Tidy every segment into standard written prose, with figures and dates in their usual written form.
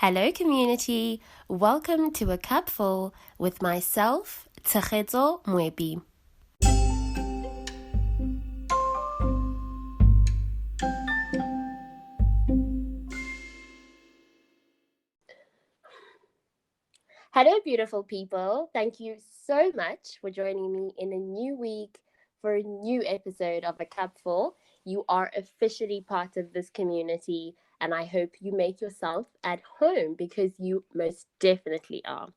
Hello, community. Welcome to A Cupful with myself, Tshegetso Mwebi. Hello, beautiful people. Thank you so much for joining me in a new week for a new episode of A Cupful. You are officially part of this community, and I hope you make yourself at home because you most definitely are.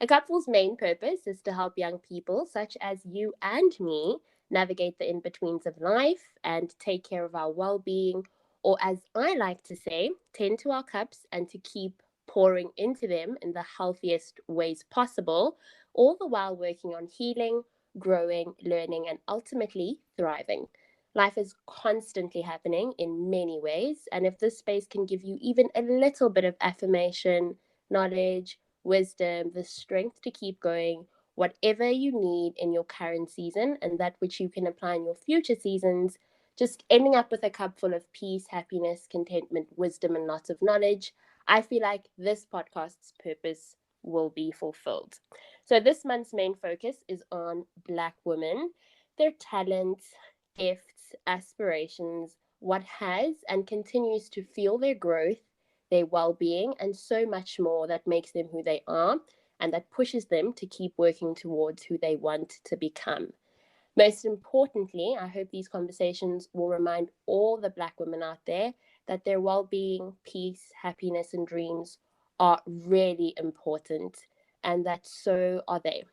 A Cupful's main purpose is to help young people, such as you and me, navigate the in betweens of life and take care of our well being, or as I like to say, tend to our cups and to keep pouring into them in the healthiest ways possible, all the while working on healing, growing, learning, and ultimately thriving. Life is constantly happening in many ways, and if this space can give you even a little bit of affirmation, knowledge, wisdom, the strength to keep going, whatever you need in your current season, and that which you can apply in your future seasons, just ending up with a cup full of peace, happiness, contentment, wisdom, and lots of knowledge, I feel like this podcast's purpose will be fulfilled. So, this month's main focus is on Black women, their talents, gifts, aspirations, what has and continues to fuel their growth, their well being, and so much more that makes them who they are and that pushes them to keep working towards who they want to become. Most importantly, I hope these conversations will remind all the Black women out there that their well being, peace, happiness, and dreams are really important and that so are they.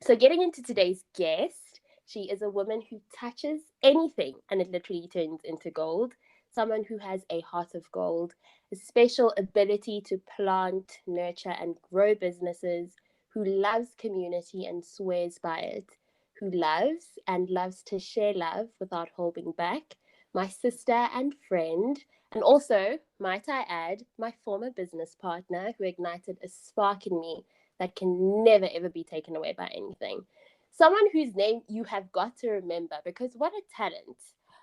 So, getting into today's guest, she is a woman who touches anything and it literally turns into gold. Someone who has a heart of gold, a special ability to plant, nurture, and grow businesses, who loves community and swears by it, who loves and loves to share love without holding back. My sister and friend, and also, might I add, my former business partner who ignited a spark in me that can never ever be taken away by anything. Someone whose name you have got to remember because what a talent.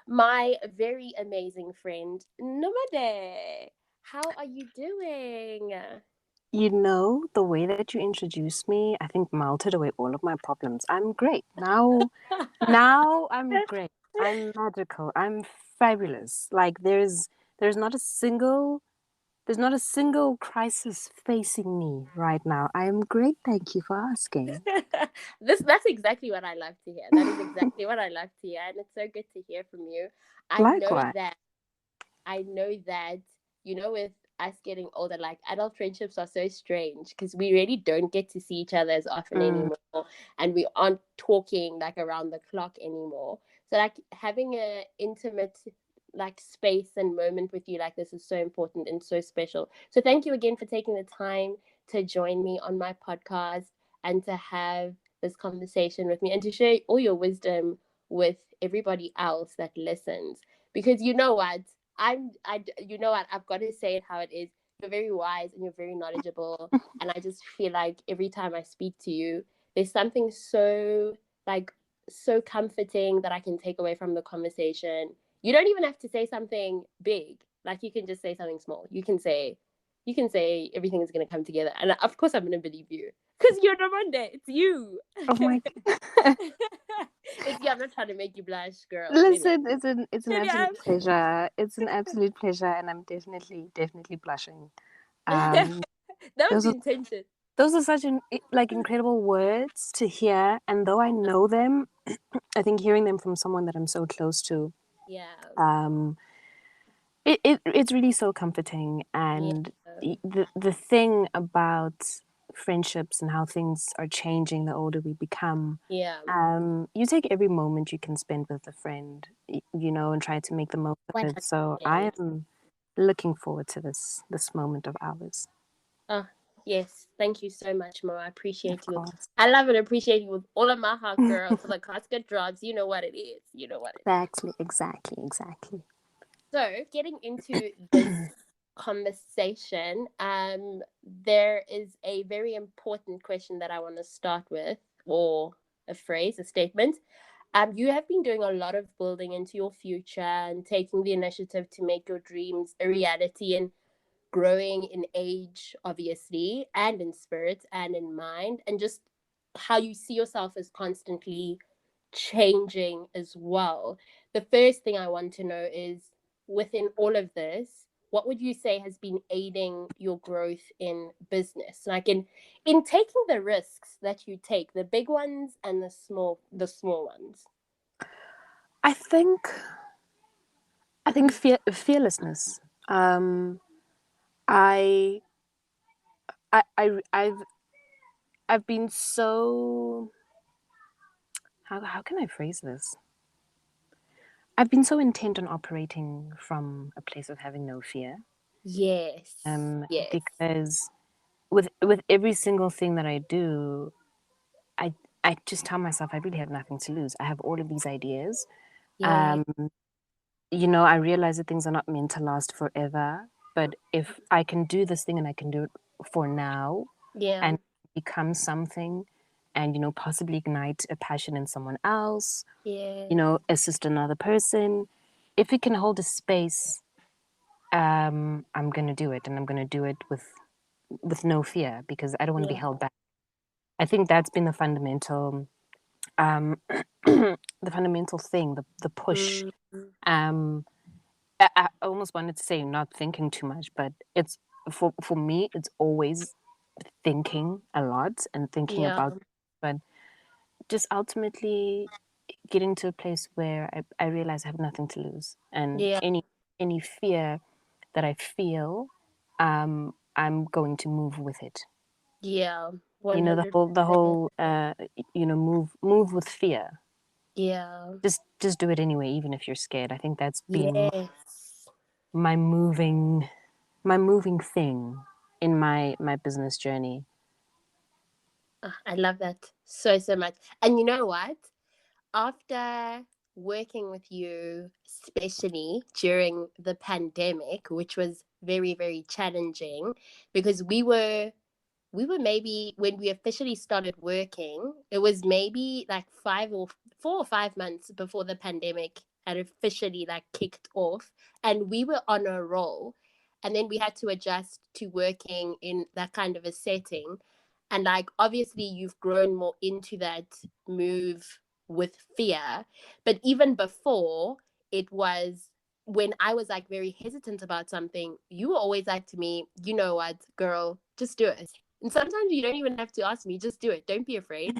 My very amazing friend, Nomonde. How are you doing? You know, the way that you introduced me, I think melted away all of my problems. I'm great. Now I'm great. I'm magical. I'm fabulous. Like there's not a single there's not a single crisis facing me right now. I am great. Thank you for asking. That's exactly what I love to hear. That is exactly what I love to hear, and it's so good to hear from you. I know Likewise. that I know that, with us getting older, like adult friendships are so strange because we really don't get to see each other as often Mm, anymore. And we aren't talking like around the clock anymore. So, like, having a intimate, like, space and moment with you like this is so important and so special. So, thank you again for taking the time to join me on my podcast and to have this conversation with me and to share all your wisdom with everybody else that listens. Because you know what? You know what? I've got to say it how it is. You're very wise and you're very knowledgeable. And I just feel like every time I speak to you, there's something so, like, so comforting that I can take away from the conversation. You don't even have to say something big. Like, you can just say something small. You can say everything is going to come together. And of course, I'm going to believe you because you're Nomonde. It's you. oh my It's you. I'm not trying to make you blush, girl. Anyway. Listen, it's an absolute pleasure. It's an absolute pleasure and I'm definitely blushing. Um That was those the are intention. those are such like incredible words to hear, and though I know them, I think hearing them from someone that I'm so close to, Yeah. um, it's really so comforting. Yeah. And the thing about friendships and how things are changing the older we become, Yeah. you take every moment you can spend with a friend, and try to make the most of it. So I 100%. am looking forward to this moment of ours. Oh, yes. Thank you so much, Mo. I Of appreciate you. course. I love and appreciate you with all of my heart, girl. Till the casket drops. You know what it is. You know what it is. Exactly. So, getting into this conversation, there is a very important question that I want to start with, or a phrase, a statement. You have been doing a lot of building into your future and taking the initiative to make your dreams a reality. And growing in age, obviously, and in spirit and in mind, and just how you see yourself as constantly changing as well. The first thing I want to know is, within all of this, what would you say has been aiding your growth in business? Like in taking the risks that you take, the big ones and the small ones. I think fearlessness. Um, I, I've been so, how can I phrase this? I've been so intent on operating from a place of having no fear. Yes. Yes. Because with every single thing that I do, I I just tell myself I really have nothing to lose. I have all of these ideas. Yeah. Um, I realize that things are not meant to last forever. But if I can do this thing and I can do it for now Yeah. and become something and, possibly ignite a passion in someone else, Yeah. assist another person, if it can hold a space, I'm going to do it. And I'm going to do it with no fear because I don't want to be Yeah. held back. I think that's been the fundamental, um, the fundamental thing, the push. Mm, Um, I almost wanted to say not thinking too much, but it's for me, it's always thinking a lot and thinking yeah. about, but just ultimately getting to a place where I realize I have nothing to lose, and Yeah. any fear that I feel, I'm going to move with it. Yeah. The 100%. whole move with fear. Yeah. Just do it anyway, even if you're scared. I think that's been Yes. my moving thing in my business journey. I love that so, so much. And you know what? After working with you, especially during the pandemic, which was very, very challenging, because we were maybe, when we officially started working, it was maybe like 4 or 5 months before the pandemic had officially like kicked off, and we were on a roll, and then we had to adjust to working in that kind of a setting. And like, obviously you've grown more into that move with fear, but even before, it was, when I was like very hesitant about something, you were always like to me, you know what, girl, just do it. And sometimes you don't even have to ask me, just do it. Don't be afraid.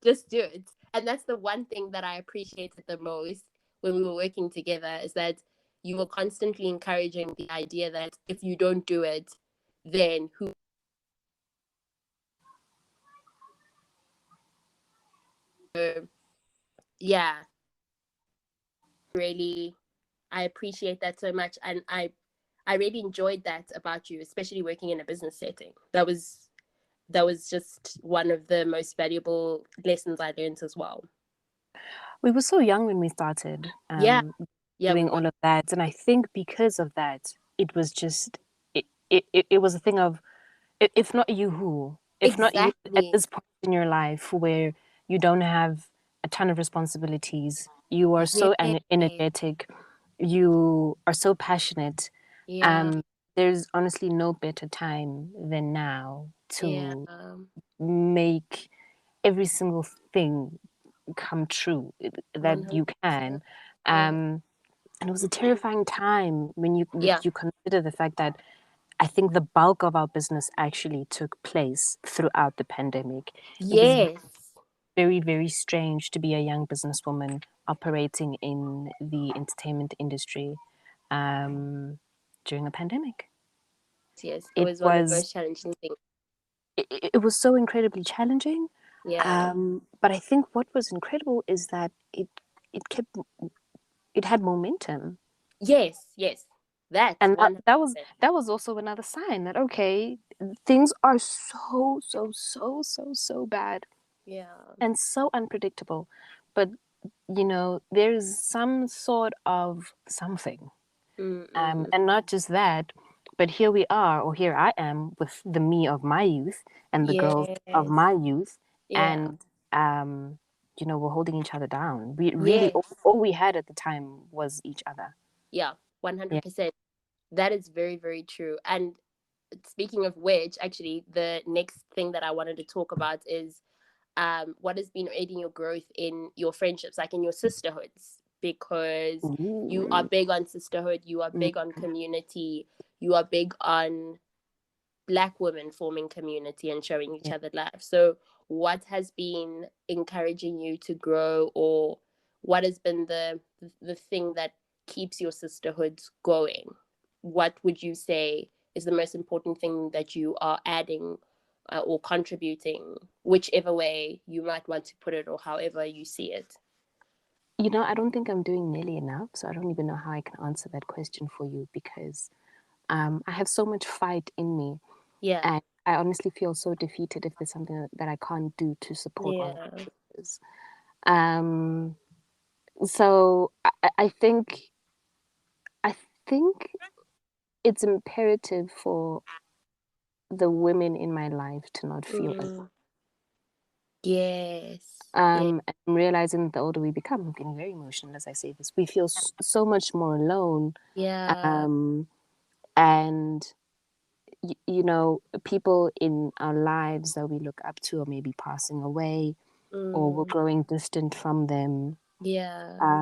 Just do it. And that's the one thing that I appreciated the most when we were working together, is that you were constantly encouraging the idea that if you don't do it, then who, yeah, really, I appreciate that so much. And I really enjoyed that about you, especially working in a business setting. That was just one of the most valuable lessons I learned as well. We were so young when we started Yeah, yeah, we doing were. all of that, and I think because of that, it was just it was a thing of, if not you, who? If not you at Exactly. this point in your life where you don't have a ton of responsibilities, you are so Yeah, energetic, you are so passionate. yeah, Um, there's honestly no better time than now yeah. to make every single thing come true that you 100%. can. Yeah, And it was a terrifying time when yeah. you consider the fact that I think the bulk of our business actually took place throughout the pandemic. It was Yes. very, very strange to be a young businesswoman operating in the entertainment industry um, during a pandemic. Yes, it It was one of the was most challenging things. it was so incredibly challenging. Yeah. But I think what was incredible is that it kept it had momentum. Yes, yes. That's And 100%. that was also another sign that okay, things are so bad Yeah. and so unpredictable, but there's some sort of something, Mm-mm. and not just that, but here we are, or here I am with the me of my youth and the girls of Yes. my youth, Yeah. and we're holding each other down. We really Yes. all we had at the time was each other. Yeah. Yeah. 100%. That is very, very true. And speaking of which, actually, the next thing that I wanted to talk about is what has been aiding your growth in your friendships, like in your sisterhoods, because you are Ooh. big on sisterhood, you are Mm. big on community, you are big on Black women forming community and showing each Yeah. other love. So, what has been encouraging you to grow, or what has been the thing that keeps your sisterhoods going? What would you say is the most important thing that you are adding or contributing, whichever way you might want to put it, or however you see it? I don't think I'm doing nearly enough, so I don't even know how I can answer that question for you because I have so much fight in me, Yeah, and I honestly feel so defeated if there's something that I can't do to support one of yeah, my sisters. Um, so I think it's imperative for the women in my life to not feel alone. mm, yes, yeah, I'm realizing the older we become, I'm getting very emotional as I say this. We feel so much more alone, yeah, um, and people in our lives that we look up to are maybe passing away or we're mm, growing distant from them. yeah,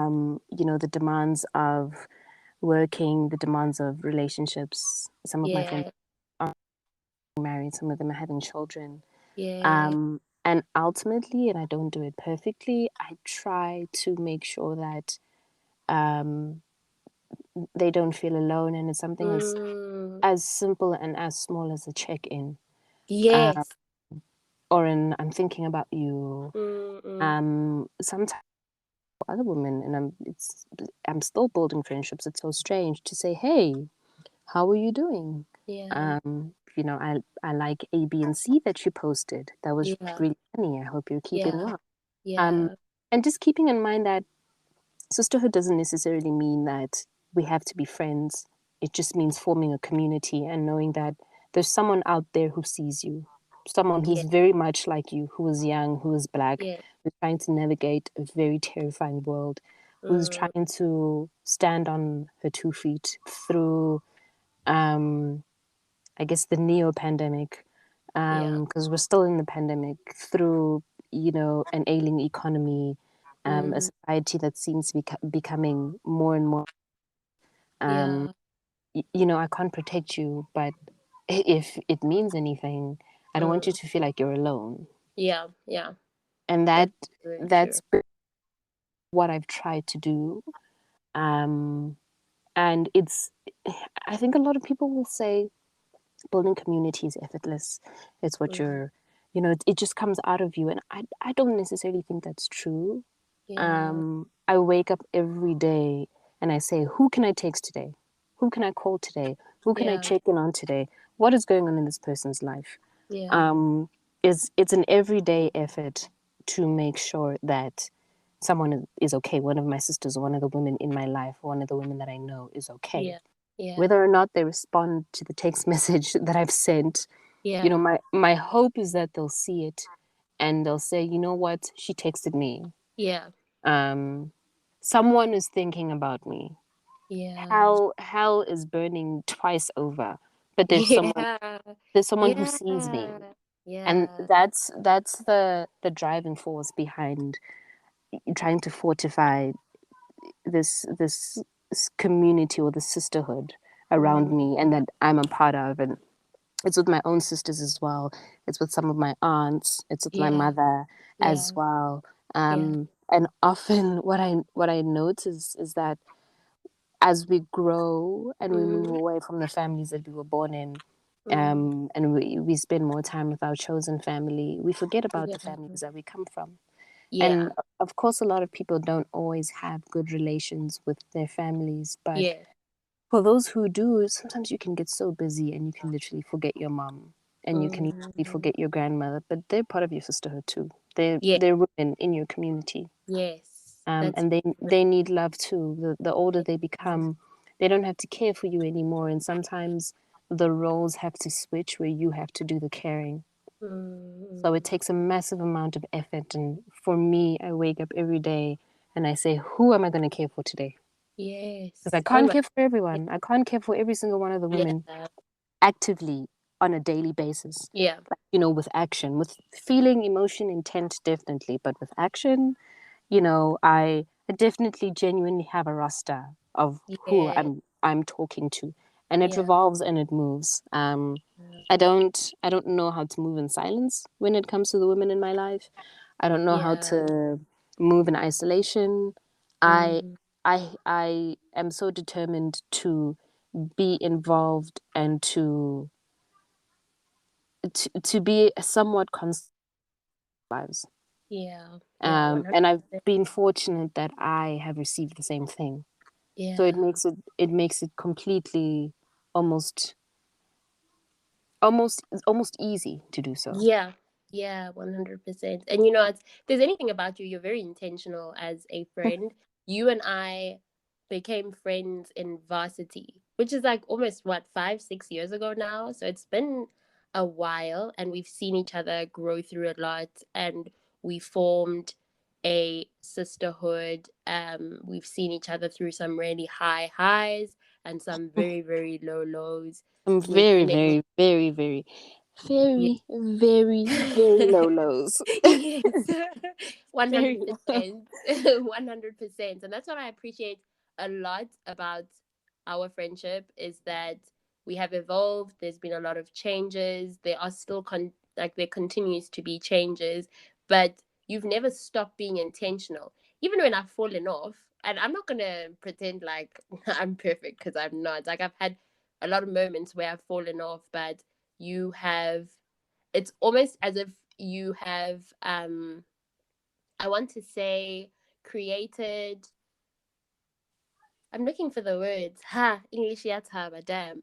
The demands of working, the demands of relationships. Some of my friends yeah, are married, some of them are having children. yeah, And ultimately, and I don't do it perfectly, I try to make sure that um, they don't feel alone. And it's something mm, as simple and as small as a check in. Um, yes, or an I'm thinking about you. mm, mm, Sometimes other women, and I'm still building friendships. It's so strange to say, "Hey, how are you doing?" yeah, I like A, B, and C that you posted. That was yeah, really funny. I hope you're keeping yeah, well. Um, yeah, and just keeping in mind that sisterhood doesn't necessarily mean that we have to be friends. It just means forming a community and knowing that there's someone out there who sees you, someone who's yeah, very much like you, who is young, who is black, yeah, who's trying to navigate a very terrifying world, who's mm, trying to stand on her 2 feet through, I guess, the neo pandemic, yeah, because we're still in the pandemic, through, an ailing economy, a mm, society that seems to be becoming more and more. Um, yeah, I can't protect you, but if it means anything, I don't want you mm, to feel like you're alone. yeah, yeah. And That's very true. that's what I've tried to do. Um, and I think a lot of people will say building community is effortless. It's what Mm, it just comes out of you. And I don't necessarily think that's true. yeah, I wake up every day and I say, who can I text today? Who can I call today? Who can I yeah, check in on today? What is going on in this person's life? yeah, Um, it's an everyday effort to make sure that someone is okay. One of my sisters, one of the women in my life, one of the women that I know is okay. yeah, yeah, Whether or not they respond to the text message that I've sent, yeah, my hope is that they'll see it and they'll say, you know what, she texted me. yeah, Um, Someone is thinking about me. yeah, Hell is burning twice over, but yeah, there's someone who sees me, yeah, and yeah, that's the driving force behind trying to fortify this community or the sisterhood around mm, me, and that I'm a part of. And it's with my own sisters as well. It's with some of my aunts. It's with my yeah, mother as yeah, well. yeah, And often, what I notice is that as we grow and we move mm, away from the families that we were born in, mm, and we spend more time with our chosen family, we forget about the yeah, families that we come from. And yeah, of course, a lot of people don't always have good relations with their families, but yeah, for those who do, sometimes you can get so busy and you can literally forget your mom and you can literally mm, forget your grandmother, but they're part of your sisterhood too. They're yeah, they're women in your community, yes, that's and they need love too. The older very they become, they don't have to care for you anymore, and sometimes the roles have to switch where you have to do the caring. So it mm, takes a massive amount of effort, and for me, I wake up every day and I say, who am I going to care for today? Because I Yes. Oh can't my. care for everyone. I can't care for every single one of the women Yeah. actively on a daily basis. Yeah. Like, you know, with action, with feeling, emotion, intent, definitely. But with action, you know, I definitely genuinely have a roster of who Yeah. I'm talking to, and it Yeah. revolves and it moves. I don't know how to move in silence when it comes to the women in my life. I don't know how Yeah. to move in isolation. I Mm, I am so determined to be involved and to be somewhat constant in lives. yeah. Yeah. And I've 100%. been fortunate that I have received the same thing. So Yeah. it makes it completely almost almost easy to do so. Yeah, yeah, 100%. And you know, it's, if there's anything about you, you're very intentional as a friend. You and I became friends in varsity, which is like almost what, 5, 6 years ago now. So it's been a while, and we've seen each other grow through a lot, and we formed a sisterhood. We've seen each other through some really high highs and some very, very low lows. I'm We've very, been able, very, very, very, very, very, very low lows. yes, one hundred Very low. percent, 100%, and that's what I appreciate a lot about our friendship is that we have evolved. There's been a lot of changes. There are still like there continues to be changes, but you've never stopped being intentional. Even when I've fallen off, and I'm not gonna pretend like I'm perfect because I'm not. Like I've had a lot of moments where I've fallen off, but you have it's almost as if you have I want to say created, I'm looking for the words. Ha, English yataba, damn.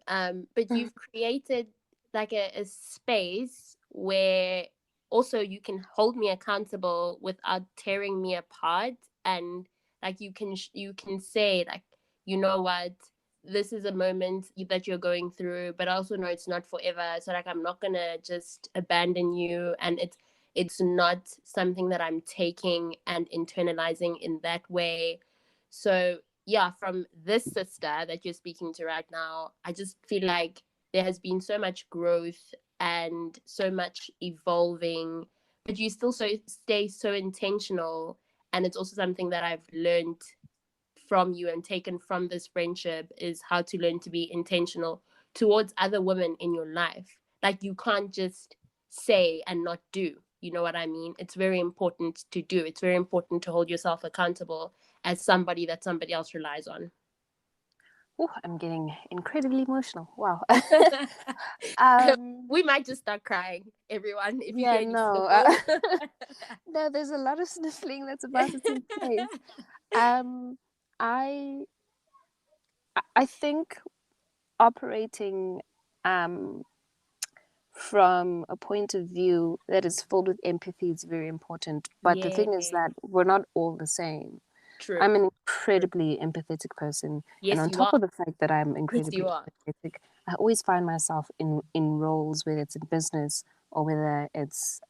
But you've created like a space where also you can hold me accountable without tearing me apart, and like you can say like, you know what, this is a moment that you're going through, but I also know it's not forever. So like I'm not gonna just abandon you, and it's not something that I'm taking and internalizing in that way. So yeah, from this sister that you're speaking to right now, I just feel like there has been so much growth and so much evolving, but you still stay so intentional. And it's also something that I've learned from you and taken from this friendship is how to learn to be intentional towards other women in your life. Like you can't just say and not do. You know what I mean? It's very important to do. It's very important to hold yourself accountable as somebody that somebody else relies on. Oh, I'm getting incredibly emotional. Wow. um, We might just start crying, everyone, if you yeah, hear any no. sniffles. No, there's a lot of sniffling that's about to take place. Um, I I think operating um from a point of view that is filled with empathy is very important. But the Yeah, thing is that we're not all the same. true. I'm an True. incredibly empathetic person, and Yes, on you top are. of the fact that I'm Yes, you incredibly are. empathetic, I always find myself in roles, whether it's in business or whether it's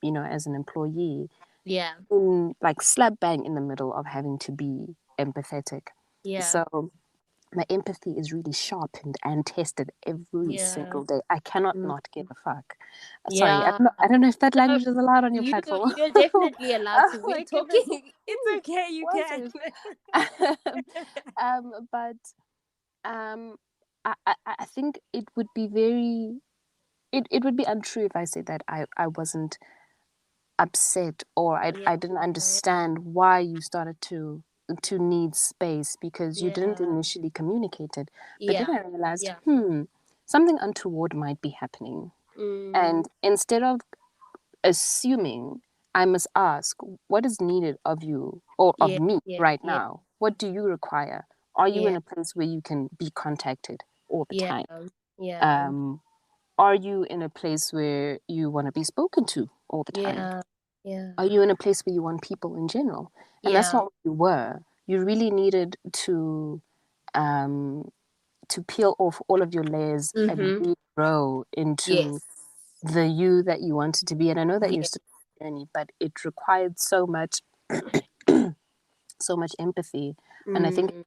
you know, as an employee, Yeah, in like slap bang in the middle of having to be empathetic. yeah, So my empathy is really sharpened and tested every yeah. single day. I cannot Mm. not give a fuck. Sorry, Yeah. I don't know if that No, language is allowed on your platform. you're definitely allowed Oh to. We're my goodness. talking. It's Ooh, okay. You was can. it? But um, I think it would be it would be untrue if I said that I wasn't upset or Yeah. I didn't understand why you started to need space because you didn't Yeah. initially communicate it. But then Yeah. I realized, Yeah. something untoward might be happening. Mm. And instead of assuming, I must ask, what is needed of you or of Yeah. me Yeah. right Yeah. now? What do you require? Are you in Yeah. a place where you can be contacted all the Yeah. time? Yeah. Um, are you in a place where you want to be spoken to all the time? Yeah. Yeah. Are you in a place where you want people in general? And that's Yeah. not what you were. You really needed um, to peel off all of your layers and Mm-hmm. regrow into Yes. the you that you wanted to be. And I know that you're Yeah. still on the journey, but it required so much, so much empathy. And I think Mm.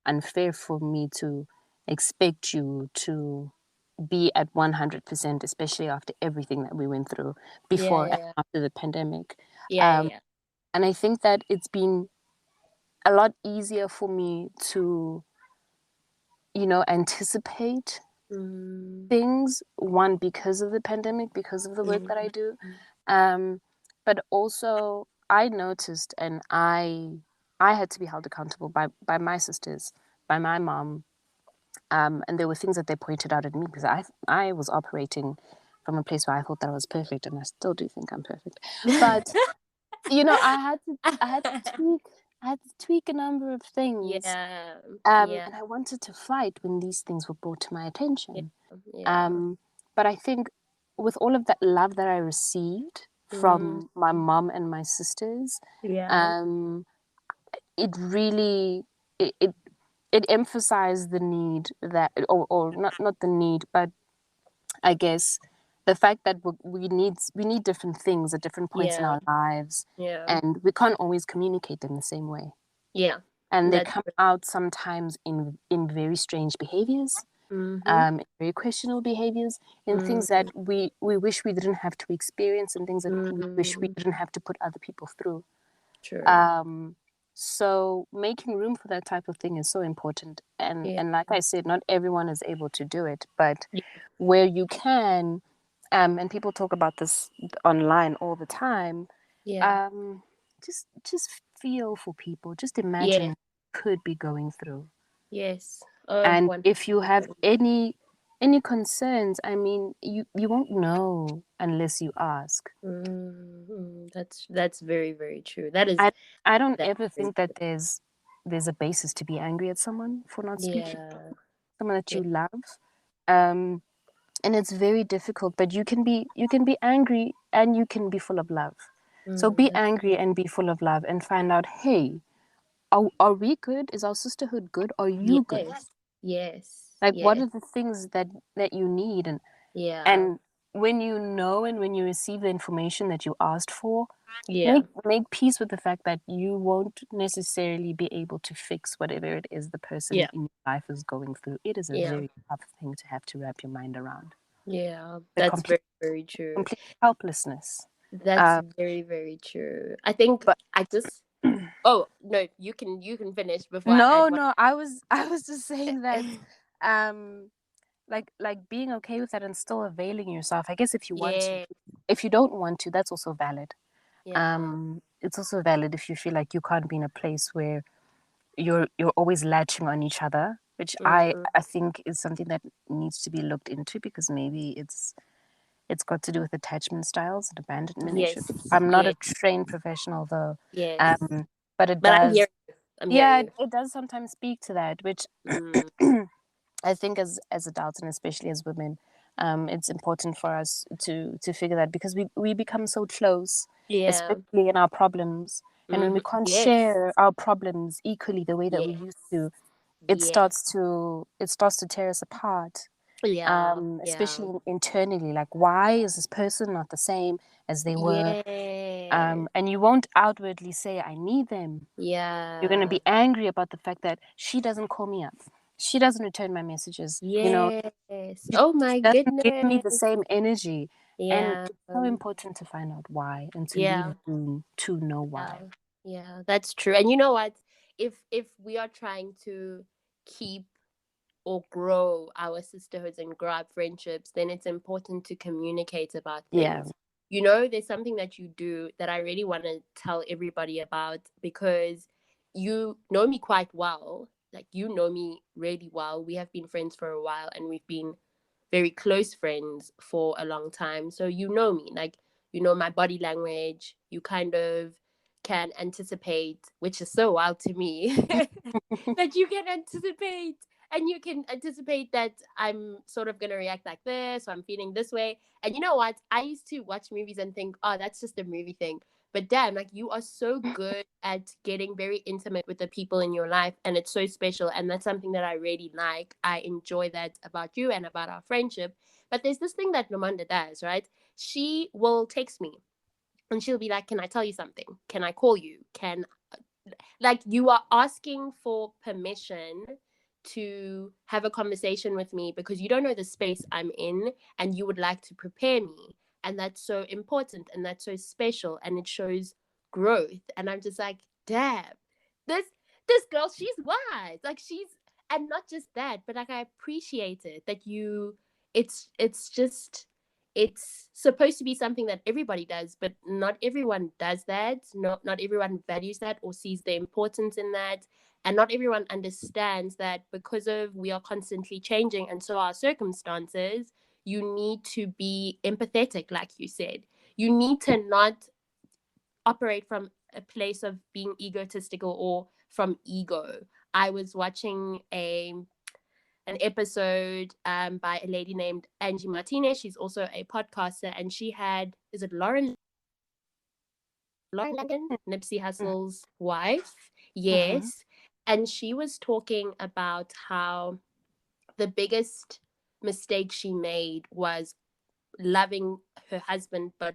unfair for me to expect you to be at 100%, especially after everything that we went through Yeah, before yeah, and yeah. after the pandemic. Yeah, yeah, Um, yeah. and I think that it's been a lot easier for me to, anticipate Mm, things, one, because of the pandemic, because of the work mm, that I do. mm. But also I noticed, and I had to be held accountable by my sisters, by my mom. And there were things that they pointed out at me because I was operating from a place where I thought that I was perfect, and I still do think I'm perfect. But I had to tweak a number of things. Yeah, yeah, And I wanted to fight when these things were brought to my yeah, attention. yeah. Um, but I think with all of that love that I received Mm, from my mom and my sisters, yeah, um, it really it it emphasized the need that, or not the need, but I guess the fact that we need different things at different points in yeah, our lives, yeah, and we can't always communicate them the same way, yeah. and they That's come out sometimes in very strange behaviors, mm-hmm. very questionable behaviors, in Mm, things that we wish we didn't have to experience, and things that we wish we mm, didn't have to put other people through. true. Um, so making room for that type of thing is so important. And Yeah, and like I said, not everyone is able to do it, but yeah, where you can, and people talk about this online all the time, yeah. um, just feel for people. Just imagine Yeah. what you could be going through. Yes. Oh, And if you have 100%. any concerns, I mean, you won't know unless you ask. That's very, very true. That is I I don't that ever very think that there's a basis to be angry at someone for not speaking, yeah. someone that Yeah. you love. Um, and it's very difficult, but you can be angry and you can be full of love. So be That's angry and be full of love and find out, hey, are we good? Is our sisterhood good? Are you good? yes. Yes. Like, what Yes. are the things that you need? Yeah. And when you know and when you receive the information that you asked for, Yeah. make peace with the fact that you won't necessarily be able to fix whatever it is the person Yeah. in your life is going through. It is a Yeah. very tough thing to have to wrap your mind around. Yeah. The That's complete very, very true. complete helplessness. That's Um, very, very true. I think but I just oh no, you can finish before I add no, one. no, I was just saying that, um, like being okay with that and still availing yourself. I guess if you want to, Yeah. if you don't want to, that's also valid. Yeah. It's also valid if you feel like you can't be in a place where you're always latching on each other, which I Mm, I think is something that needs to be looked into, because maybe it's got to do with attachment styles and abandonment issues. yes. I'm not Yes. a trained professional though, Yes. um, but it But I'm does, hearing you. I'm hearing yeah, you. it does sometimes speak to that, which Mm, I think as adults, and especially as women, it's important for us to figure that, because we become so close, yeah. especially in our problems, and when we can't Yes. share our problems equally the way that we Yes. used to, it Yes. starts to tear us apart. Yeah. Yeah. Especially internally, like, why is this person not the same as they were? Yeah. And you won't outwardly say, I need them. You're going to Yeah. be angry about the fact that she doesn't call me up. She doesn't return my messages. Yes. She Oh my doesn't give me goodness. the same energy. And Yeah. it's so important to find out why and to leave Yeah. room to know Yeah. why. Yeah. That's true. And you know what? If we are trying to keep or grow our sisterhoods and grow our friendships, then it's important to communicate about Yeah. things. There's something that you do that I really want to tell everybody about, because you know me quite well. Like, you know me really well. We have been friends for a while, and we've been very close friends for a long time. So you know me, like, my body language. You kind of can anticipate, which is so wild to me, that you can anticipate, and you can anticipate that I'm sort of going to react like this, or I'm feeling this way. And you know what? I used to watch movies and think, oh, that's just a movie thing. But damn, like, you are so good at getting very intimate with the people in your life, and it's so special. And that's something that I really like. I enjoy that about you and about our friendship. But there's this thing that Nomonde does, right? She will text me, and she'll be like, can I tell you something? Can I call you? Can like you are asking for permission to have a conversation with me because you don't know the space I'm in and you would like to prepare me. And that's so important and that's so special and it shows growth. And I'm just like, damn, this this girl, she's wise. Like she's, and not just that, but like I appreciate it that you, it's just, it's supposed to be something that everybody does, but not everyone does that. Not everyone values that or sees the importance in that. And not everyone understands that because of we are constantly changing and so are circumstances, you need to be empathetic, like you said. You need to not operate from a place of being egotistical or from ego. I was watching an episode by a lady named Angie Martinez. She's also a podcaster, and she had, is it Lauren London, Nipsey Hussle's wife? Mm-hmm. Yes. And she was talking about how the biggest mistake she made was loving her husband, but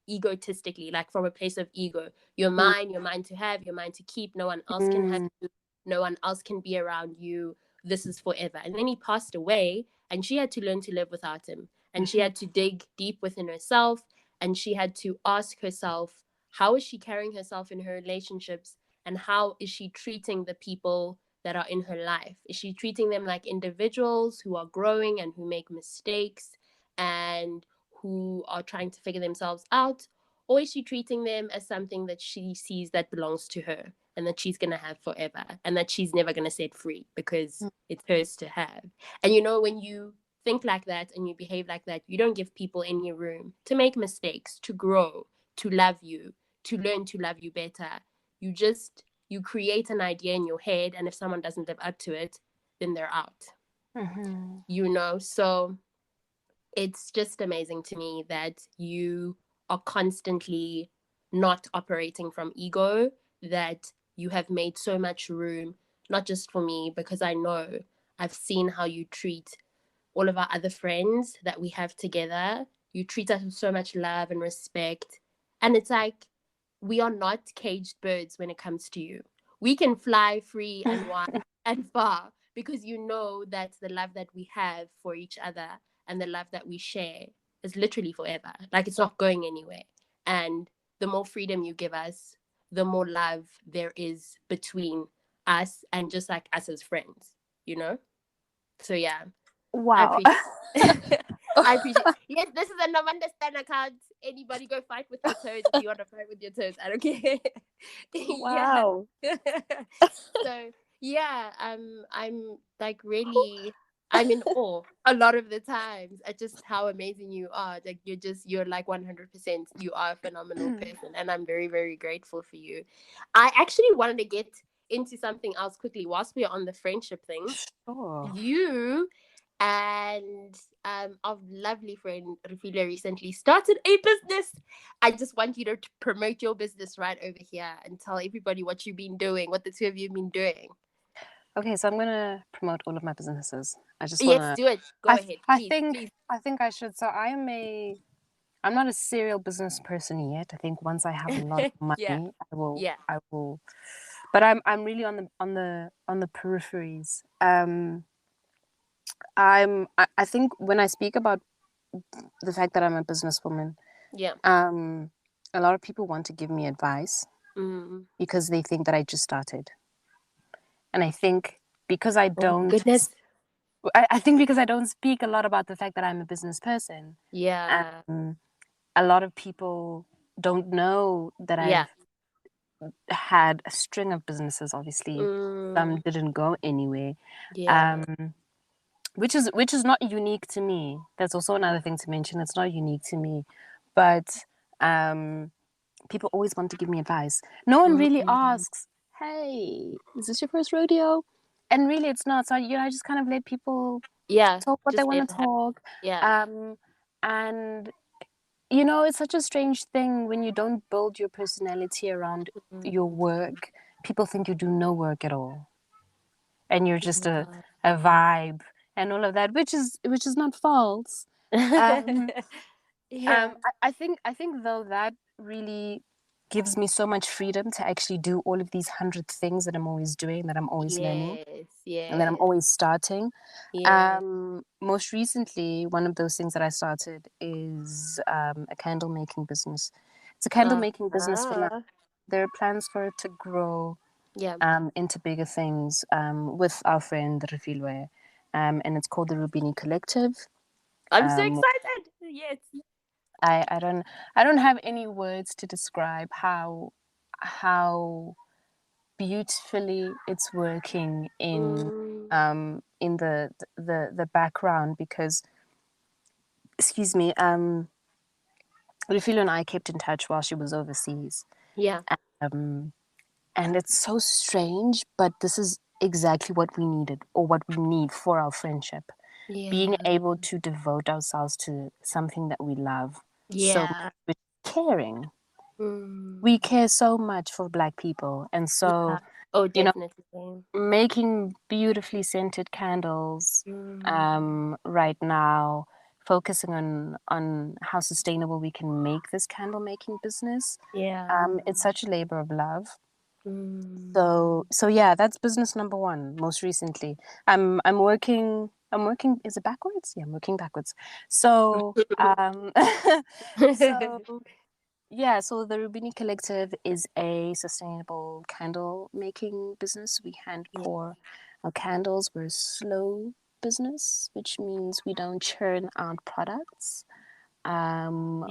egotistically, like from a place of ego. You're mine to have, you're mine to keep. No one else can have Mm-hmm. you. No one else can be around you. This is forever. And then he passed away, and she had to learn to live without him. And she Mm-hmm. had to dig deep within herself, and she had to ask herself, how is she carrying herself in her relationships? And how is she treating the people that are in her life? Is she treating them like individuals who are growing and who make mistakes and who are trying to figure themselves out? Or is she treating them as something that she sees that belongs to her and that she's going to have forever and that she's never going to set free because it's hers to have? And you know, when you think like that and you behave like that, you don't give people any room to make mistakes, to grow, to love you, to learn to love you better. You just, you create an idea in your head, and if someone doesn't live up to it, then they're out, Mm-hmm. you know? So it's just amazing to me that you are constantly not operating from ego, that you have made so much room, not just for me, because I know I've seen how you treat all of our other friends that we have together. You treat us with so much love and respect. And it's like we are not caged birds when it comes to you. We can fly free and wide and far because you know that the love that we have for each other and the love that we share is literally forever. Like it's not going anywhere. And the more freedom you give us, the more love there is between us and just like us as friends, you know? So yeah, I Wow. appreciate I appreciate. Yes, this is a Nomonde Stan account. Anybody go fight with your toes if you want to fight with your toes. I don't care. Yeah. Wow. So yeah, I'm like really, I'm in awe a lot of the times at just how amazing you are. Like you're like 100%. You are a phenomenal person, and I'm very very grateful for you. I actually wanted to get into something else quickly whilst we're on the friendship thing. Sure. You and our lovely friend Rufila recently started a business. I just want you to promote your business right over here and tell everybody what you've been doing, what the two of you have been doing. Okay, so I'm gonna promote all of my businesses. I just Yes, wanna. do it. Go I ahead, I please, think please. I think I should. So I am a. I'm not a serial business person yet. I think once I have a lot of Yeah, money, I will. yeah, I will. But I'm really on the peripheries. I think when I speak about the fact that I'm a businesswoman, yeah. um, a lot of people want to give me advice Mm. because they think that I just started, and I think because I Oh don't, goodness. I think because I don't speak a lot about the fact that I'm a business person, Yeah, um, a lot of people don't know that yeah. I've had a string of businesses. Obviously, some Mm. didn't go anywhere. Yeah. Um, which is not unique to me. That's also another thing to mention. It's not unique to me, but um, people always want to give me advice. No one really Mm. asks, "Hey, is this your first rodeo?" And really, it's not. So I just kind of let people Yeah, talk what they just let want it to happen. talk. Yeah. Um, and it's such a strange thing when you don't build your personality around Mm. your work. People think you do no work at all, and you're just Yeah. a vibe and all of that, which is not false. Um, Yeah. I think though that really. gives me so much freedom to actually do all of these 100 things that I'm always doing, that I'm always learning, Yes, and that I'm yes, always starting. yes. Most recently, one of those things that I started is a candle making business. It's a candle making business for now. Uh-huh. There are plans for it to grow Yeah. into bigger things with our friend Refilwe. And it's called the Rubini Collective. I'm so Um, excited. Yes. I don't have any words to describe how beautifully it's working Mm, in the background, because excuse me, Rufilo and I kept in touch while she was overseas. yeah. Um, and it's so strange, but this is exactly what we needed, or what we need for our friendship. Being Yeah. able to devote ourselves to something that we love so much, Yeah. with caring. We Mm, care so much for Black people. And yeah. so, Oh, you know, definitely. making beautifully scented candles Mm, right now, focusing on how sustainable we can make this candle making business. yeah. It's such a labor of love. Mm, So yeah, that's business number one. Most recently, I'm working. I'm working. Is it backwards? Yeah, I'm working backwards. So so yeah, so the Rubini Collective is a sustainable candle making business. We hand yeah. pour our candles. We're a slow business, which means we don't churn out products. We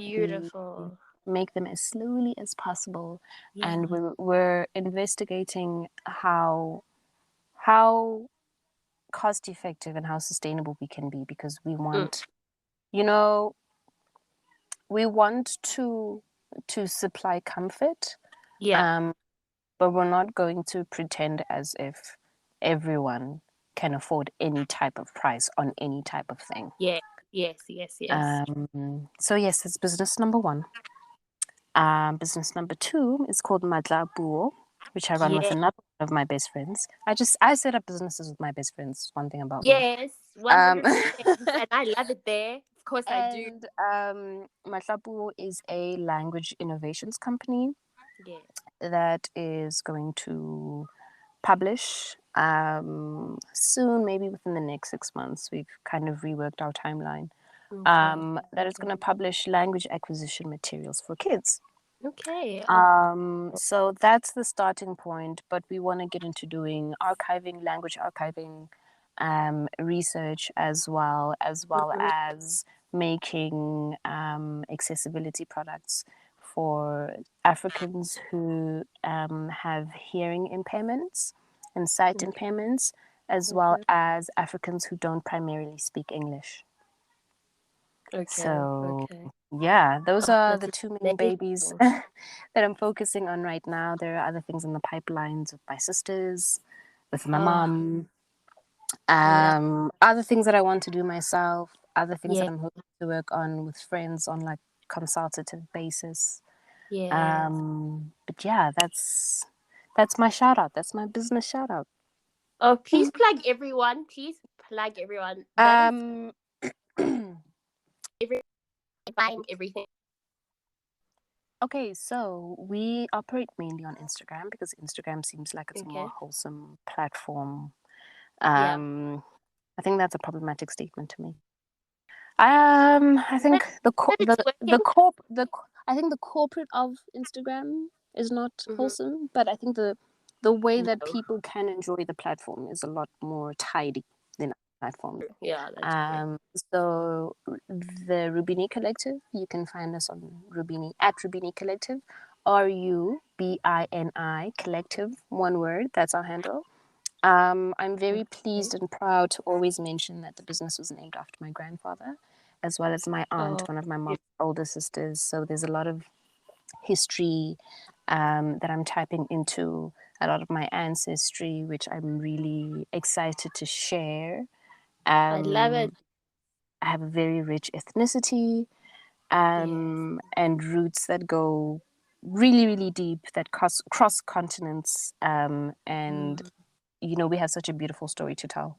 Beautiful. make them as slowly as possible, and Yeah. we're investigating how cost effective and how sustainable we can be, because we Mm, want, you know, we want to supply comfort, yeah. um, but we're not going to pretend as if everyone can afford any type of price on any type of thing. Yeah. Yes. Yes. Yes. So yes, that's business number one. Business number two is called Matla Buo, which I run with Yeah. another one of my best friends. I set up businesses with my best friends. One thing about me. Yes. Um, 100%. And I love it there. Of course I do. and Matla Buo is a language innovations company Yeah. that is going to publish soon, maybe within the next 6 months. We've kind of reworked our timeline. Okay. That is going to publish language acquisition materials for kids. Okay. Oh, So that's the starting point, but we want to get into doing archiving, language archiving, research as well mhm. as making accessibility products for Africans who have hearing impairments and sight Okay. impairments, as well Okay. as Africans who don't primarily speak English. Okay. So, Okay. yeah, those Oh, are that's the two main amazing. babies that I'm focusing on right now. There are other things in the pipelines with my sisters, with my Oh, mom, love. other things that I want to do myself, other things that Yeah. I'm hoping to work on with friends on like consultative basis. Yes. But yeah, that's my shout out. That's my business shout out. Oh, please plug everyone. Please plug everyone. That is Um, every buying everything. Okay, so we operate mainly on Instagram because Instagram seems like it's a more Okay. wholesome platform. Yeah. I think that's a problematic statement to make. I But, think but it's working. I think the corporate of Instagram is not Hmm. wholesome, but I think the way that No. people can enjoy the platform is a lot more tidy than other platforms. Yeah, that's true. So the Rubini Collective, you can find us on Rubini at Rubini Collective, RUBINI Collective, one word. That's our handle. I'm very Okay. pleased and proud to always mention that the business was named after my grandfather, as well as my aunt, Oh, one of my mom's older sisters. So there's a lot of history that I'm tapping into, a lot of my ancestry, which I'm really excited to share. I love Um, it. I have a very rich ethnicity Yes. and roots that go really, really deep, that cross continents. And, Mm, we have such a beautiful story to tell.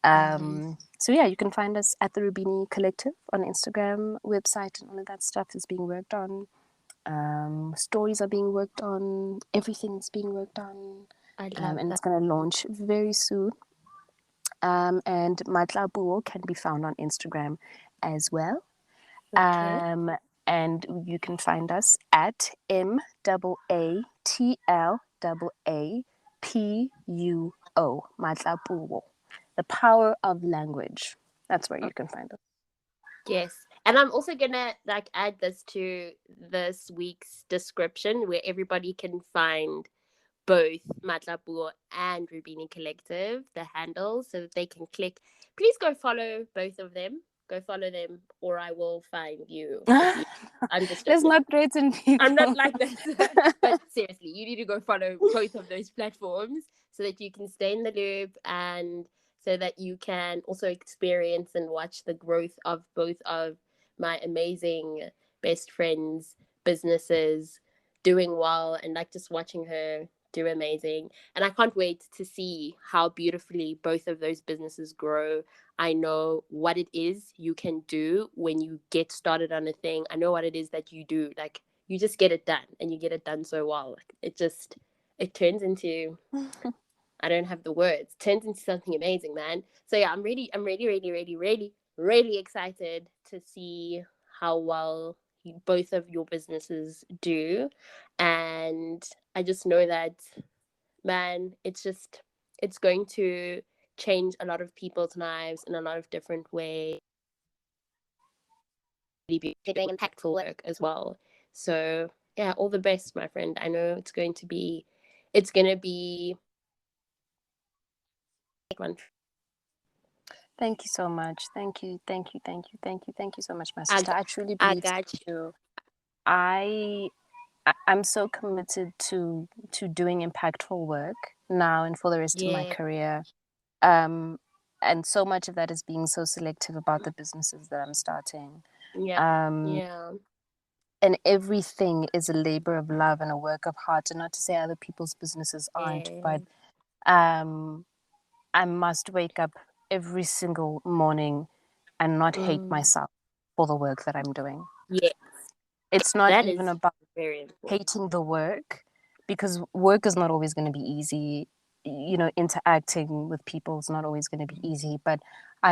mm. So, yeah, you can find us at the Rubini Collective on Instagram, website, and all of that stuff is being worked on. Stories are being worked on. Everything's being worked on. I love And that. it's going to launch very soon. And Matlabuo can be found on Instagram as well. Okay. And you can find us at MAATLAAPUO, Matlabuo. The power of language. That's where you can find us. Yes. And I'm also gonna like add this to this week's description where everybody can find both Matlabuo and Rubini Collective, the handles, so that they can click. Please go follow both of them. Go follow them, or I will find you if you. I'm just Let's joking. not threaten I'm not people. like that. But seriously, you need to go follow both of those platforms so that you can stay in the loop and so that you can also experience and watch the growth of both of my amazing best friends' businesses doing well and like just watching her do amazing. And I can't wait to see how beautifully both of those businesses grow. I know what it is you can do when you get started on a thing. I know what it is that you do. Like you just get it done and you get it done so well. Like it turns into I don't have the words. Turns into something amazing, man. So yeah, I'm really excited to see how well both of your businesses do. And I just know that man, it's going to change a lot of people's lives in a lot of different ways. You're doing impactful work as well. So yeah, all the best, my friend. I know it's gonna be one. Thank you so much. Thank you. Thank you. Thank you. Thank you. Thank you so much, my I sister. got, I truly I believe so got you. too. I I'm so committed to doing impactful work now and for the rest of my Yeah, career. Um, and so much of that is being so selective about the businesses that I'm starting. yeah, Um, yeah, and everything is a labor of love and a work of heart. And not to say other people's businesses aren't, but yeah. um, I must wake up every single morning and not hate Mm, myself for the work that I'm doing. yeah, It's not that even is about very important. hating the work, because work is not always going to be easy. You know, interacting with people is not always going to be easy, but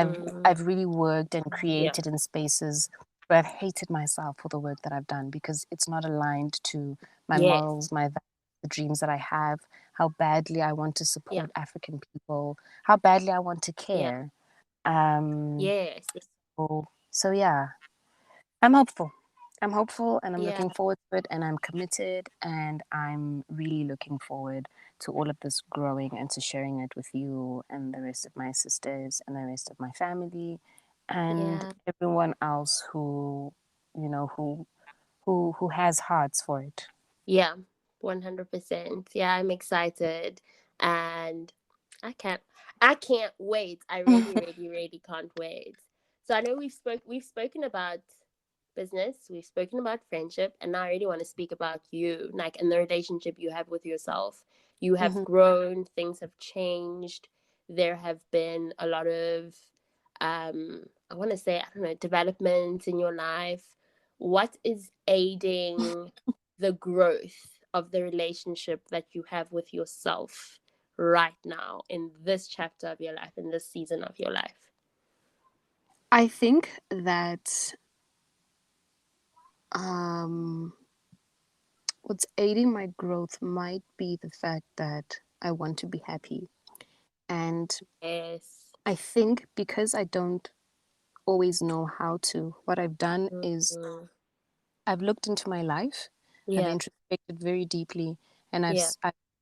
Mm, I've really worked and yeah, created in spaces where I've hated myself for the work that I've done because it's not aligned to my yes, morals, my values, the dreams that I have, how badly I want to yeah, support African people, how badly I want to yeah, care. Um, yes, so yeah, I'm hopeful. I'm hopeful and I'm yeah, looking forward to it and I'm committed and I'm really looking forward to all of this growing and to sharing it with you and the rest of my sisters and the rest of my family and yeah. everyone else who, you know, who has hearts for it. Yeah, 100%. Yeah, I'm excited and I can't I can't wait. I really can't wait. So I know we've spoken about business, we've spoken about friendship, and now I really want to speak about you, like in the relationship you have with yourself. You have Mhm. grown, things have changed. There have been a lot of I want to say, I don't know, developments in your life. What is aiding the growth of the relationship that you have with yourself right now in this chapter of your life, in this season of your life? I think that um, what's aiding my growth might be the fact that I want to be happy. And Yes. I think because I don't always know how to. What I've done is Mm-hmm. I've looked into my life, I've Yeah. introspected very deeply, and Yeah.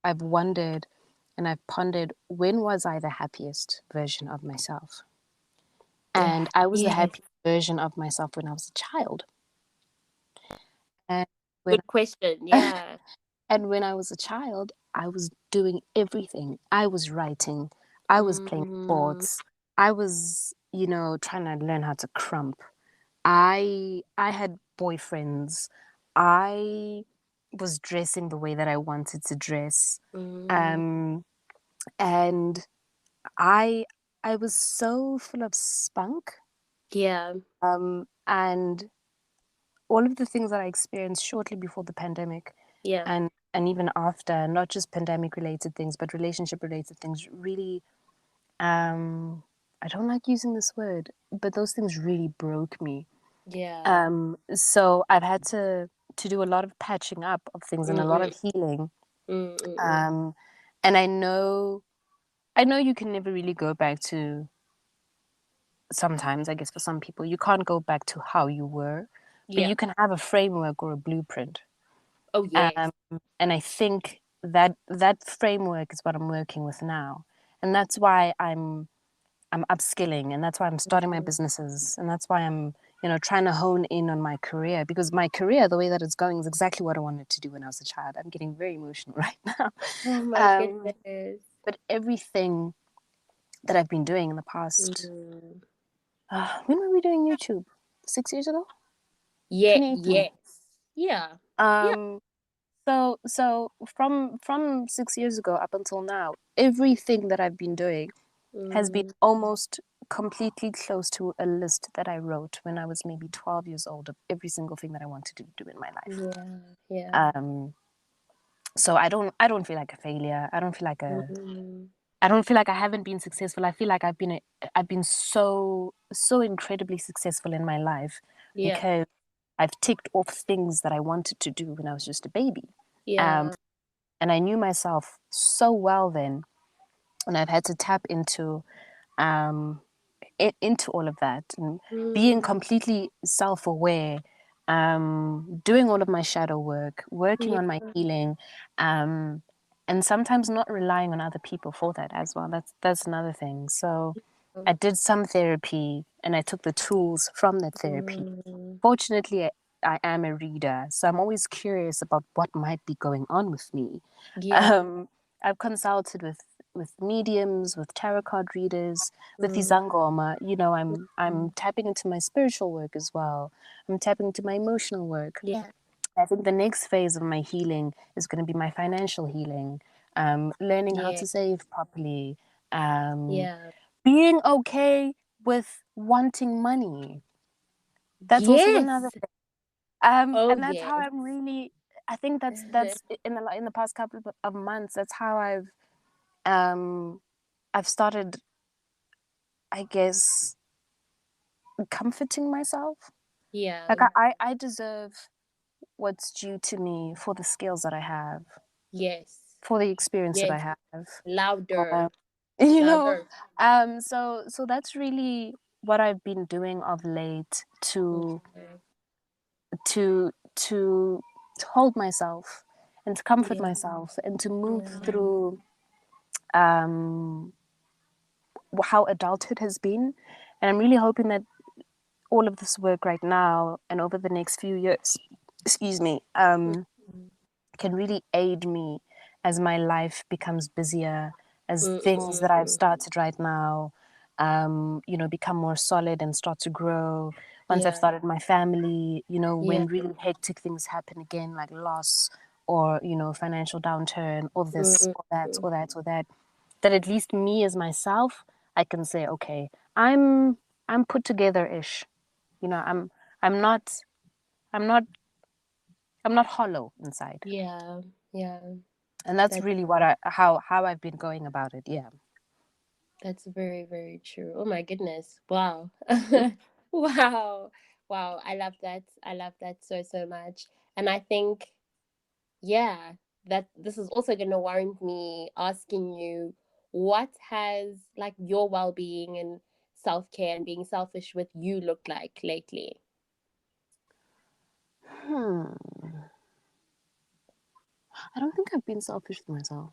I've wondered and I've pondered, when was I the happiest version of myself? Yeah. And I was the Yes. happiest version of myself when I was a child. And when Good question. Yeah. and when I was a child, I was doing everything. I was writing, I was playing Mm-hmm. sports, I was, you know, trying to learn how to crump. I had boyfriends. I was dressing the way that I wanted to dress. Mm-hmm. Um, and I I was so full of spunk. Yeah. And all of the things that I experienced shortly before the pandemic, Yeah. and even after, not just pandemic related things, but relationship related things, really, I don't like using this word, but those things really broke me. Yeah. So I've had to do a lot of patching up of things and a lot Mm-mm. of healing. Mm-mm. Um, and I know you can never really go back to, sometimes, I guess for some people, you can't go back to how you were, but Yeah. you can have a framework or a blueprint. Oh, Um, yes. and I think that framework is what I'm working with now. And that's why I'm upskilling, and that's why I'm starting my Mm. businesses, and that's why I'm, trying to hone in on my career, because my career, the way that it's going, is exactly what I wanted to do when I was a child. I'm getting very emotional right now. Oh my Um, goodness. but everything that I've been doing in the past, Mm. when were we doing YouTube? 6 years ago, Yeah. 2018. Yes. Yeah. Yeah. Um, so from 6 years ago up until now, everything that I've been doing has been Mm. almost completely close to a list that I wrote when I was maybe 12 years old, of every single thing that I wanted to do in my life. Yeah. Yeah. Um, so I don't feel like a failure. Mm. I don't feel like I haven't been successful. I feel like I've been so incredibly successful in my life Yeah. because I've ticked off things that I wanted to do when I was just a baby. Um, Yeah. and I knew myself so well then, and I've had to tap um, into all of that, and being Mm. completely self-aware, doing all of my shadow work, working Yeah. on my healing, um, and sometimes not relying on other people for that as well. That's another thing. So I did some therapy, and I took the tools from that therapy. Mm. Fortunately, I am a reader, so I'm always curious about what might be going on with me. Yeah. Um, I've consulted with mediums, with tarot card readers, with the Mm. Zangoma. I'm Mm. tapping into my spiritual work as well. I'm tapping into my emotional work. Yeah. I think the next phase of my healing is going to be my financial healing. Learning how Yeah. to save properly. Um, Yeah. being okay with wanting money. That's also another Yes. thing. Oh And that's how yes. I'm really. I think that's in the past couple of months. That's how um I've started, I guess, comforting myself. Yeah. Like I deserve what's due to me for the skills that I have, Yes. for the experience that I Yes. have. Louder. Um, you know, Louder. so that's really what I've been doing of late Okay. to hold myself and to comfort Yeah. myself and to move Yeah. through um how adulthood has been. And I'm really hoping that all of this work right now and over the next few years, excuse me, Mm. can really aid me as my life becomes busier, as things that I've Mm. started right now, become more solid and start to grow. Once I've Yeah. started my family, Yeah. when really hectic things happen again, like loss or, financial downturn or this Mm. or that or that or that, that at least me as myself, I can say, okay, I'm I'm put together ish. I'm not I'm not I'm not hollow inside. Yeah. Yeah. And that's That really what how I've been going about it. Yeah. that's very, very true. Oh my goodness. Wow. Wow. Wow. I love that. I love that so, so much. And I think, yeah, that this is also going to warrant me asking you, what has like your well-being and self-care and being selfish with you looked like lately? Hmm. I don't think I've been selfish with myself.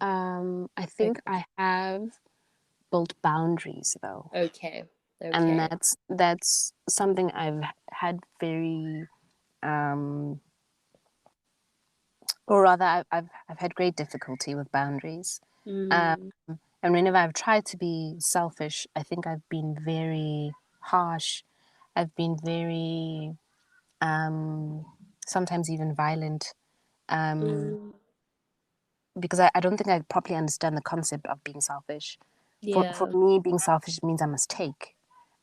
I think Okay. I have built boundaries though, Okay. and Okay. that's something I've had very, um, or rather, I've had great difficulty with boundaries. Um, Mm. and whenever I've tried to be selfish, I think I've been very harsh. I've been very, um, sometimes even violent. Um, Mm. because I don't think I properly understand the concept of being selfish. For Yeah. me, being selfish means I must take.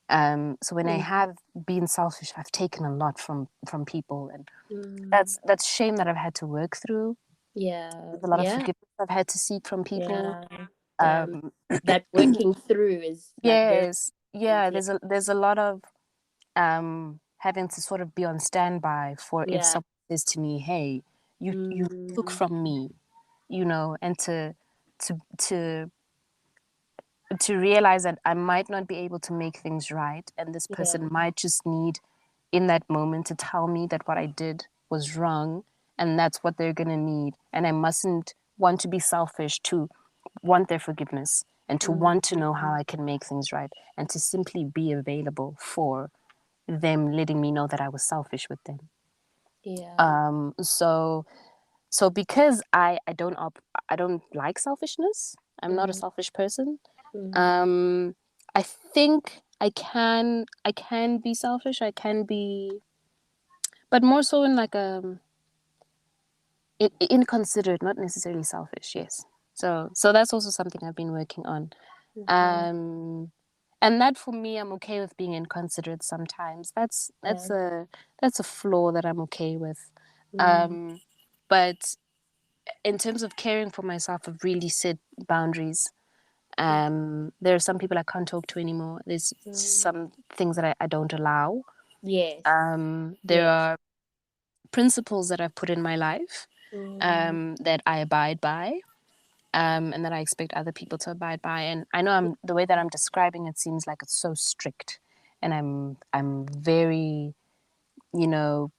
So when I Mm. have been selfish, I've taken a lot from people, and Mm. that's shame that I've had to work through. Yeah. There's a lot of Yeah. forgiveness I've had to seek from people. Yeah. Damn. Um, That working through is like very yes, important. yeah. Yeah. There's a lot of having to sort of be on standby for if Yeah. someone says to me, "Hey, you took Mm. from me," and to to to realize that I might not be able to make things right, and this Yeah. person might just need in that moment to tell me that what I did was wrong, and that's what they're gonna need, and I mustn't want to be selfish to want their forgiveness and to Mm. want to know how I can make things right and to simply be available for them letting me know that I was selfish with them. Yeah. So because I don't like selfishness. I'm not a Mm. selfish person. Mm. Um, I think I can be selfish. I can be, but more so in like inconsiderate, not necessarily selfish. Yes. So that's also something I've been working on. Okay. Um, and that for me, I'm okay with being inconsiderate sometimes. That's Yeah. that's a that's a flaw that I'm okay with. Mm. Um, but in terms of caring for myself, I've really set boundaries. There are some people I can't talk to anymore. There's Mm. some things that I don't allow. Yes. There Yes. are principles that I've put in my life Mm. that I abide by, and that I expect other people to abide by. And I know the way that I'm describing it seems like it's so strict, and I'm very, you know,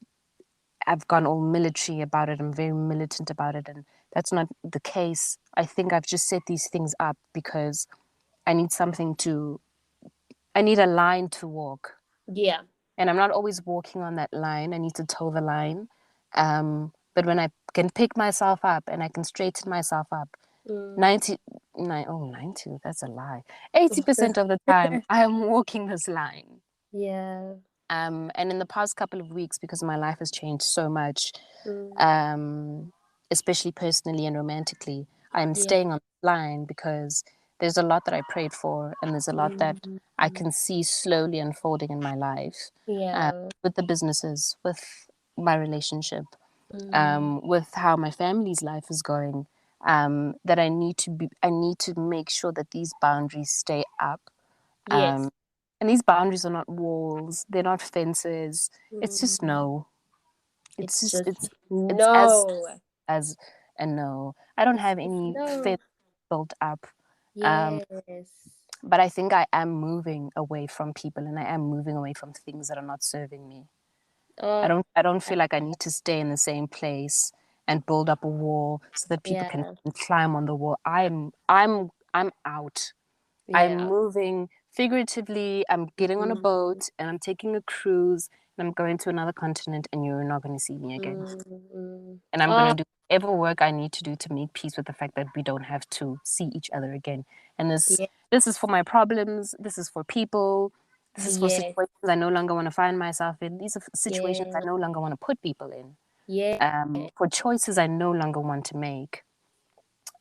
I've gone all military about it. I'm very militant about it, and that's not the case. I think I've just set these things up because I need something to, I need a line to walk, Yeah. and I'm not always walking on that line. I need to toe the line. But when I can pick myself up and I can straighten myself up, Mm. 90, 90, that's a lie. 80% of the time, I am walking this line. Yeah. And in the past couple of weeks, because my life has changed so much, Mm. um, especially personally and romantically, I'm Yeah. staying on the line because there's a lot that I prayed for, and there's a lot that Mm. I can see slowly unfolding in my life, Yeah. with the businesses, with my relationship, Mm. with how my family's life is going. That I need to make sure that these boundaries stay up. Yes. Um, and these boundaries are not walls, they're not fences. It's just Mm. no. It's It's just just it's as no. as a no. I don't It's have just any no. fence built up. Um, Yes. but I think I am moving away from people, and I am moving away from things that are not serving me. Oh, I don't feel like I need to stay in the same place and build up a wall so that people can yeah. climb on the wall. I'm out. I'm Yeah. moving figuratively. I'm getting on a Mm. boat and I'm taking a cruise and I'm going to another continent, and you're not going to see me again. Mm. Mm. And I'm going Oh, to do whatever work I need to do to make peace with the fact that we don't have to see each other again. And yeah. this is for my problems. This is for people. This is for Yes. situations I no longer want to find myself in. These are situations I Yeah. no longer want to put people in. Yeah. For choices I no longer want to make.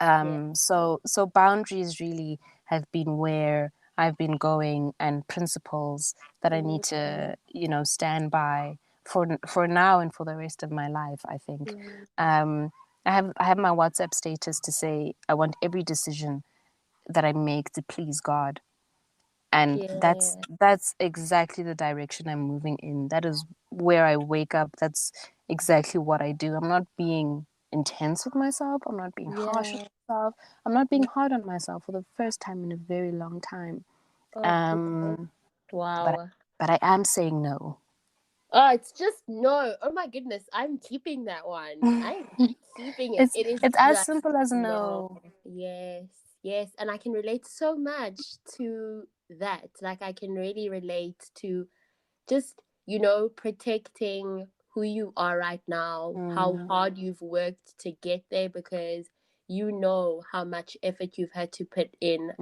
Yeah. So boundaries really have been where I've been going, and principles that I need Mm. to, stand by for now and for the rest of my life, I think. Mm. Um, I have my WhatsApp status to say I want every decision that I make to please God, and that's Yeah. that's exactly the direction I'm moving in. That is where I wake up. That's exactly what I do. I'm not being intense with myself. I'm not being harsh with Yeah. myself. I'm not being Yeah. hard on myself for the first time in a very long time. Oh, good. Um, but Wow. but I am saying no. Oh, it's just no. Oh my goodness. I'm keeping that one. I'm keeping it. it's It is it's as just simple as no. no. Yes. Yes. And I can relate so much to that. Like, I can really relate to just, protecting who you are right now, how Mm, hard you've worked to get there, because you know how much effort you've had to put in,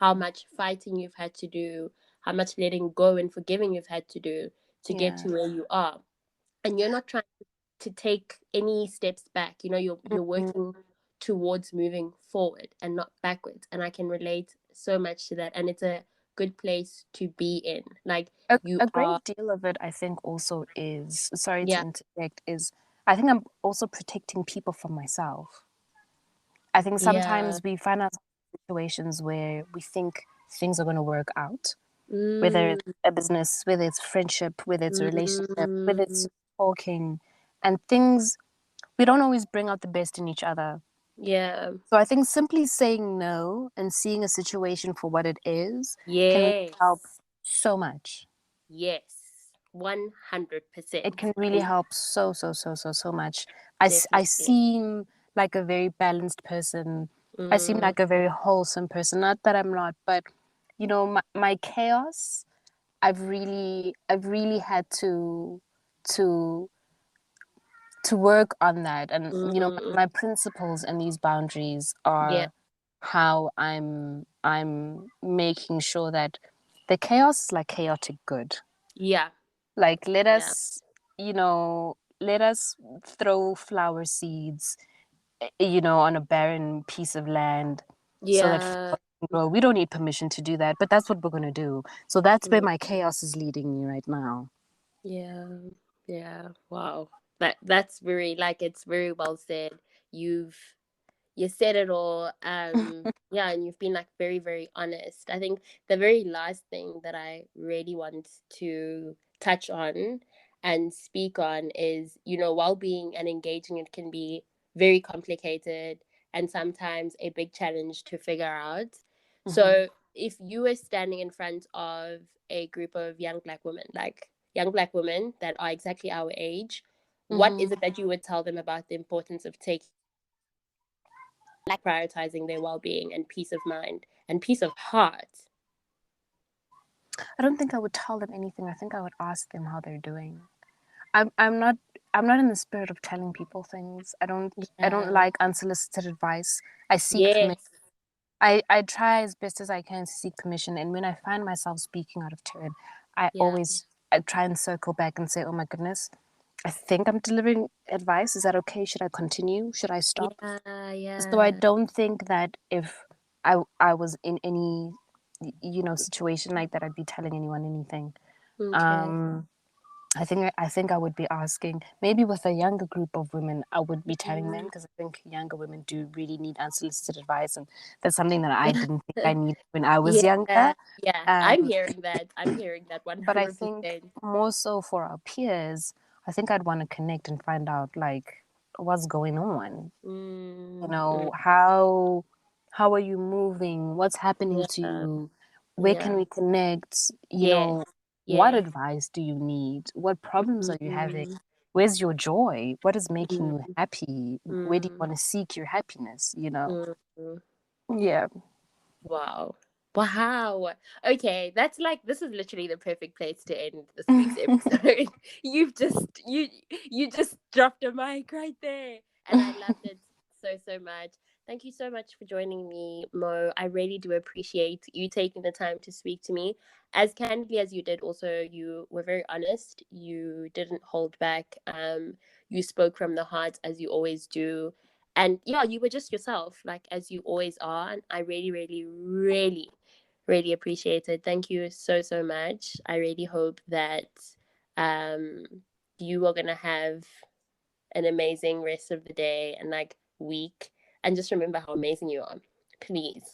how much fighting you've had to do, how much letting go and forgiving you've had to do to get yeah. to where you are. And you're not trying to take any steps back. You're Mm, working towards moving forward and not backwards. And I can relate so much to that. And it's a good place to be in. Like you A are, great deal of it, I think, also is, sorry to yeah, interject, is I think I'm also protecting people from myself. I think yeah, sometimes we find ourselves in situations where we think things are going to work out, whether mm, it's a business, whether it's friendship, whether it's a relationship, whether it's mm, talking, and things, we don't always bring out the best in each other. yeah, So I think simply saying no and seeing a situation for what it is can really help yes, so much. yes, It 100%, can really and help so much. I definitely, seem like a very balanced person. I seem mm, like a very wholesome person. Not that I'm not, but you know, my chaos, I've really had to to work on that. And you know, mm, my principles and these boundaries yeah, are how I'm making sure that the chaos is like chaotic good. yeah, Like let yeah, us, you know, let us throw flower seeds, you know, on a barren piece of land so that yeah, flowers can grow. We don't need permission to do that, but that's what we're going to do. So that's where mm, my chaos is leading me right now. yeah, yeah. Wow, that's very like it's very well said. You've you said it all. Yeah, and you've been like very, very honest. I think the very last thing that I really want to touch on and speak on is, well-being and engaging it can be very complicated and sometimes a big challenge to figure out. Hmm. So if you were standing in front of a group of young black women, like young black women that are exactly our age, what Hmm. is it that you would tell them about the importance of taking like prioritizing their well-being and peace of mind and peace of heart? I don't think I would tell them anything. I think I would ask them how they're doing. I'm not I'm not in the spirit of telling people things. I don't Yeah. like unsolicited advice. I seek permission. Yes. I try as best as I can to seek permission, and when I find myself speaking out of turn, Yeah. I try and circle back and say, "Oh my goodness, I think I'm delivering advice. Is that okay? Should I continue? Should I stop?" Yeah. So I Yeah. don't think that if I was in any you know situation like that, I'd be telling anyone anything. Okay. Um, I think I would be asking maybe with a younger group of women. I would be telling them Mm. because I think younger women do really need unsolicited advice, and that's something that I didn't think I needed when I was Yeah. younger. Yeah. I'm Um, hearing that. I'm hearing that but I think 100%. more so for our peers, I think I'd want to connect and find out like what's going on. You Mm. Mm. know, how are you moving? What's happening to Yeah. you? Where can Yeah. we connect? You Yes. know, what Yes. advice do you need? What problems are you having? Mm. Where's your joy? What is making you Mm. happy? Where do you Mm. want to seek your happiness? You know? Mm. Yeah. Wow. Wow. Okay, that's like this is literally the perfect place to end this week's episode. You just dropped a mic right there. And I loved it so much. Thank you so much for joining me, Mo. I really do appreciate you taking the time to speak to me. As candidly as you did, also you were very honest. You didn't hold back. You spoke from the heart as you always do, and yeah, you were just yourself like as you always are, and I really appreciate it. Thank you so much. I really hope that um you are gonna have an amazing rest of the day and like week, and just remember how amazing you are, please.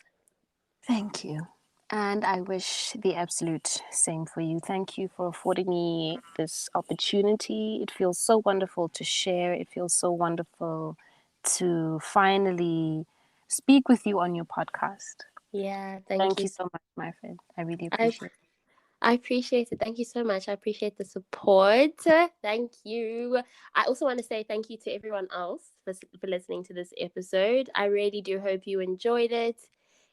Thank you. And I wish the absolute same for you. Thank you for affording me this opportunity. It feels so wonderful to share. It feels so wonderful to finally speak with you on your podcast. Yeah, thank Thank you. you so much, my friend. I really I appreciate I appreciate it. Thank you so much. I appreciate the support. Thank you. I also want to say thank you to everyone else for listening to this episode. I really do hope you enjoyed it.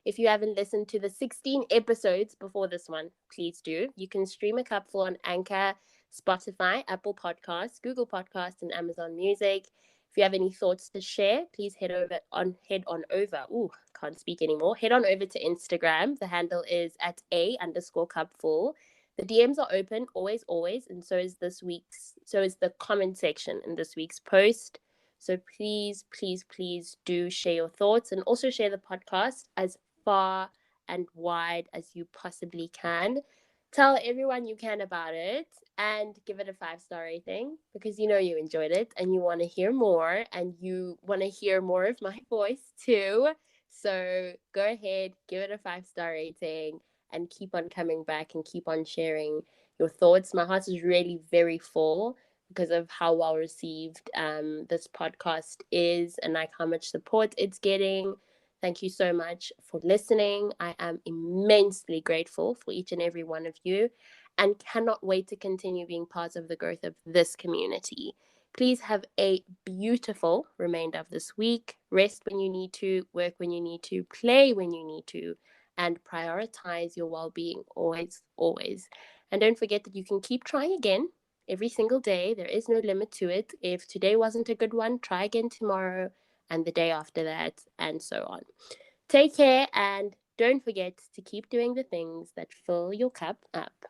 If you haven't listened to the 16 episodes before this one, please do. You can stream a cupful on Anchor, Spotify, Apple Podcasts, Google Podcasts, and Amazon Music. If you have any thoughts to share, please head on over. Ooh, can't speak anymore. Head on over to Instagram. The handle is at @a_cupful. The DMs are open always, always, and so is the comment section in this week's post. So please do share your thoughts and also share the podcast as far and wide as you possibly can. Tell everyone you can about it and give it a 5-star rating because you know you enjoyed it and you want to hear more and you want to hear more of my voice too. So go ahead, give it a 5-star rating and keep on coming back and keep on sharing your thoughts. My heart is really very full because of how well received this podcast is and like how much support it's getting. Thank you so much for listening. I am immensely grateful for each and every one of you and cannot wait to continue being part of the growth of this community. Please have a beautiful remainder of this week. Rest when you need to, work when you need to, play when you need to, and prioritize your well being always, always. And don't forget that you can keep trying again every single day. There is no limit to it. If today wasn't a good one, try again tomorrow and the day after that, and so on. Take care and don't forget to keep doing the things that fill your cup up.